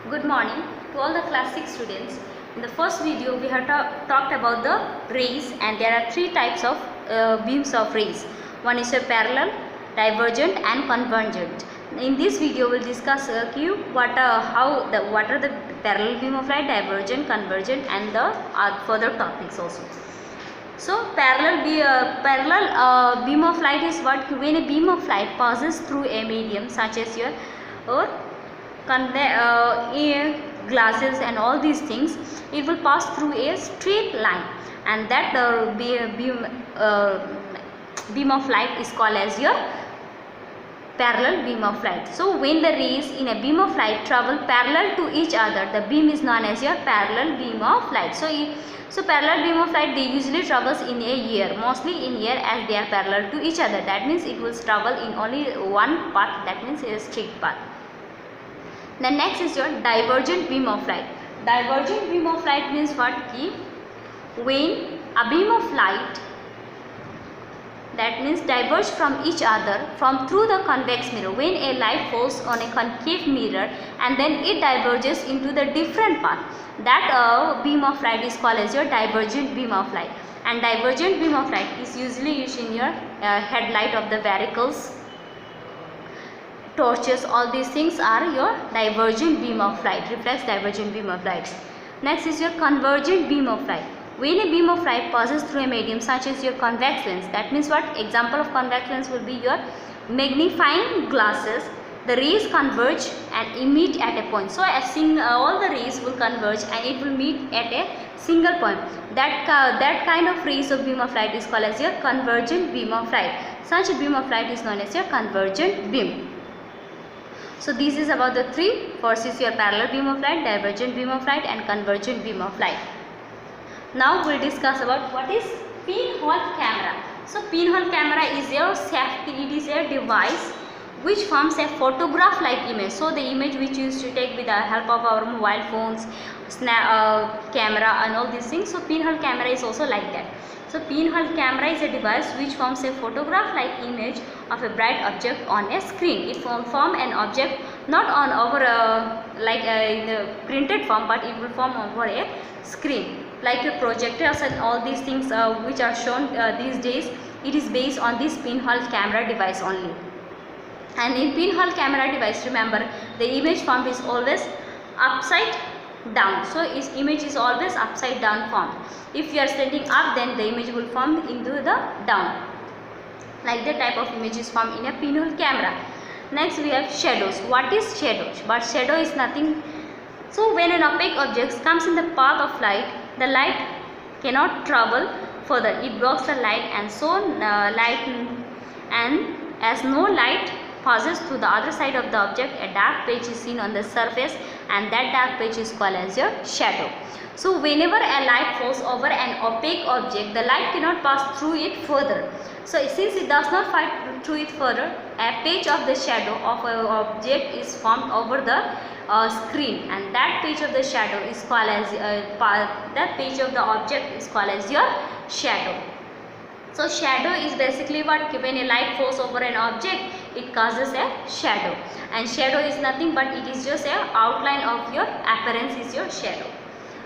Good morning to all the class 6 students. In the first video we have talked about the rays, and there are three types of beams of rays. One is a parallel, divergent and convergent. In this video we will discuss what are the parallel beam of light, divergent, convergent and the further topics also. So parallel beam of light is what? When a beam of light passes through a medium such as your or glasses and all these things, it will pass through a straight line, and that beam of light is called as your parallel beam of light. So when the rays in a beam of light travel parallel to each other, the beam is known as your parallel beam of light. So parallel beam of light, they usually travels in a air, mostly in air, as they are parallel to each other. That means it will travel in only one path, that means a straight path. The next is your divergent beam of light. Divergent beam of light means what? When a beam of light, that means diverge from each other from through the convex mirror. When a light falls on a concave mirror and then it diverges into the different path, that beam of light is called as your divergent beam of light. And divergent beam of light is usually used in your headlight of the vehicles, torches. All these things are your divergent beam of light, reflects divergent beam of light. Next is your convergent beam of light. When a beam of light passes through a medium such as your convex lens, that means what? Example of convex lens will be your magnifying glasses. The rays converge and meet at a point. So all the rays will converge and it will meet at a single point. That kind of rays of beam of light is called as your convergent beam of light. Such a beam of light is known as your convergent beam. So this is about the three. First is your parallel beam of light, divergent beam of light and convergent beam of light. Now we will discuss about what is pinhole camera. So pinhole camera is a device which forms a photograph like image. So the image which we used to take with the help of our mobile phones, camera and all these things. So pinhole camera is also like that. So pinhole camera is a device which forms a photograph like image of a bright object on a screen. It will form an object not on over in the printed form, but it will form over a screen like a projectors and all these things which are shown these days. It is based on this pinhole camera device only. And in pinhole camera device, remember, the image form is always upside down. So its image is always upside down form. If you are sending up, then the image will form into the down. Like the type of image is formed in a pinhole camera. Next we have shadows. What is shadow? But shadow is nothing. So when an opaque object comes in the path of light, the light cannot travel further. It blocks the light, and as no light passes through the other side of the object, a dark patch is seen on the surface, and that dark patch is called as your shadow. So whenever a light falls over an opaque object, the light cannot pass through it further. So since it does not pass through it further, a patch of the shadow of an object is formed over the screen, and that patch of the shadow is called as that patch of the object is called as your shadow. So shadow is basically what? When a light falls over an object, it causes a shadow, and shadow is nothing but it is just a outline of your appearance is your shadow.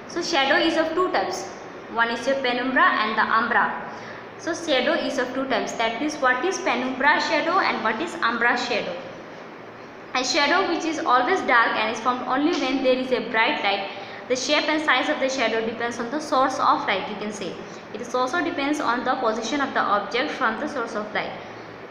So shadow is of two types. One is your penumbra and the umbra. So shadow is of two types. That is, what is penumbra shadow and what is umbra shadow. A shadow which is always dark and is formed only when there is a bright light. The shape and size of the shadow depends on the source of light, you can say. It also depends on the position of the object from the source of light.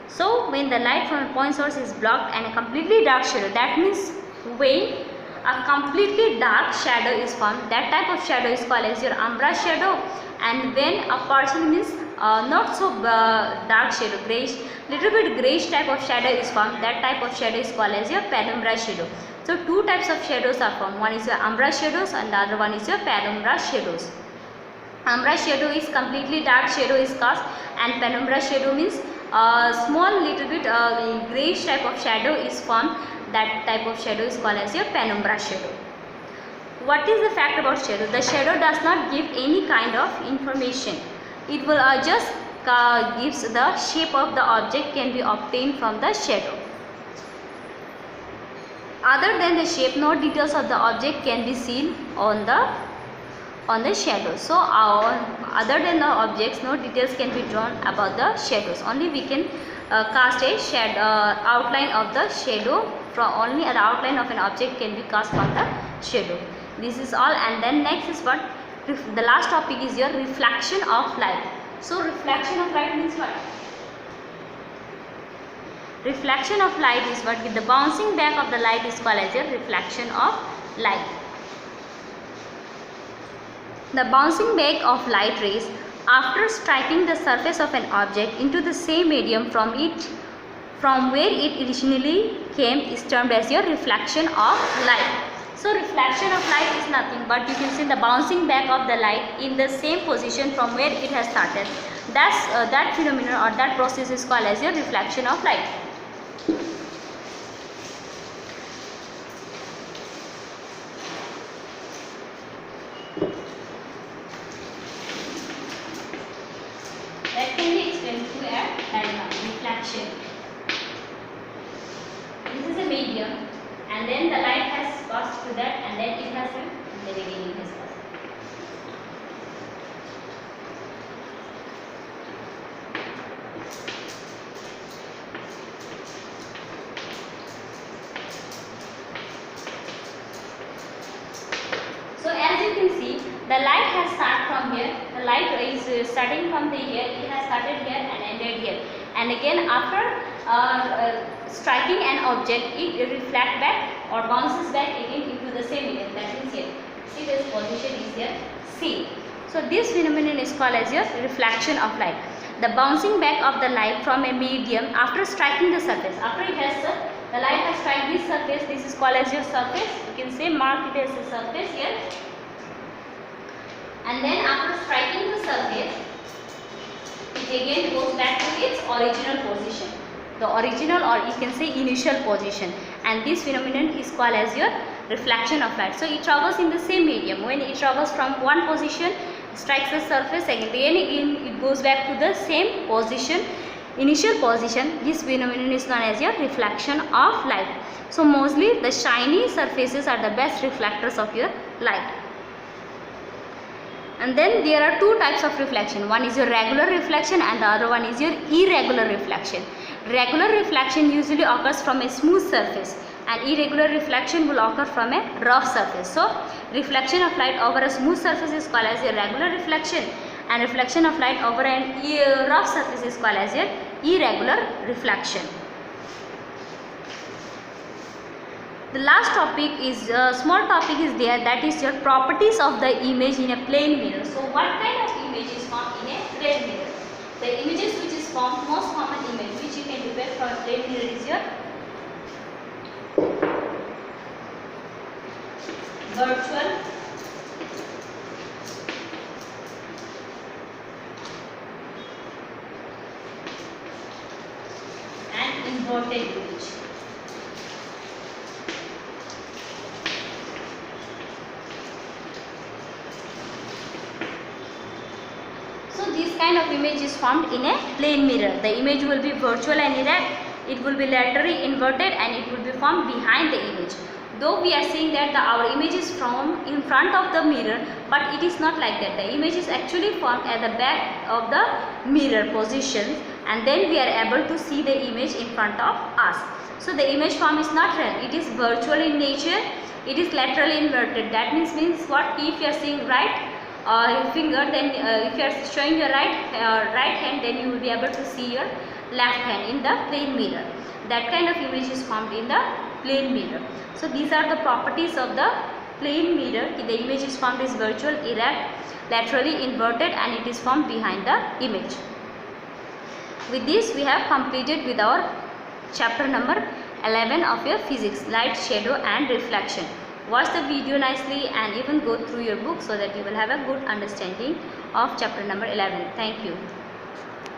So when the light from a point source is blocked and a completely dark shadow, that means when a completely dark shadow is formed, that type of shadow is called as your umbra shadow. And when a partial means not so dark shadow, grayish, little bit grayish type of shadow is formed, that type of shadow is called as your penumbra shadow. So two types of shadows are formed. One is your umbra shadows and the other one is your penumbra shadows. Umbra shadow is completely dark shadow is cast, and penumbra shadow means small little bit grayish type of shadow is formed. That type of shadow is called as your penumbra shadow. What is the fact about shadow? The shadow does not give any kind of information. It will just gives the shape of the object can be obtained from the shadow. Other than the shape, no details of the object can be seen on the shadow. So other than the objects, no details can be drawn about the shadows. Only we can cast a outline of the shadow. From only an outline of an object can be cast from the shadow. This is all. And then next is what the last topic is your reflection of light. So reflection of light means what? Reflection of light is what? The bouncing back of the light is called as a reflection of light. The bouncing back of light rays after striking the surface of an object into the same medium from where it originally came is termed as your reflection of light. So reflection of light is nothing but you can see the bouncing back of the light in the same position from where it has started. That phenomenon or that process is called as your reflection of light. That can be explained through a diagram. Reflection. This is a medium, and then the light has passed through that, and then it has the beginning has passed. So as you can see, the light has started from here. The light is starting from the here. It has started here and ended here. And again, after striking an object, it reflects back or bounces back again into the same medium. That is here. See, this position is here. C. So this phenomenon is called as your reflection of light. The bouncing back of the light from a medium after striking the surface. After it has the light has struck this surface. This is called as your surface. You can say mark it as a surface here. And then after striking the surface, it again goes back to its original position. The original, or you can say initial position. And this phenomenon is called as your reflection of light. So it travels in the same medium. When it travels from one position, strikes the surface, again it goes back to the same position, initial position. This phenomenon is known as your reflection of light. So mostly the shiny surfaces are the best reflectors of your light. And then there are two types of reflection. One is your regular reflection and the other one is your irregular reflection. Regular reflection usually occurs from a smooth surface and irregular reflection will occur from a rough surface. So reflection of light over a smooth surface is called as a regular reflection, and reflection of light over a rough surface is called as a irregular reflection. The last topic is small topic is there, that is your properties of the image in a plane mirror. So what kind of image is formed in a plane mirror? The images which is formed, most common image which you can prepare from a plane mirror is your virtual and inverted image. This kind of image is formed in a plane mirror. The image will be virtual and erect, it will be laterally inverted and it will be formed behind the image. Though we are saying that our image is formed in front of the mirror, but it is not like that. The image is actually formed at the back of the mirror position, and then we are able to see the image in front of us. So the image form is not real, it is virtual in nature, it is laterally inverted. That means what? If you are seeing right finger, then if you are showing your right hand, then you will be able to see your left hand in the plane mirror. That kind of image is formed in the plane mirror. So these are the properties of the plane mirror. The image is formed is virtual, erect, laterally inverted, and it is formed behind the image. With this we have completed with our chapter number 11 of your physics, light, shadow and reflection. Watch the video nicely and even go through your book so that you will have a good understanding of chapter number 11. Thank you.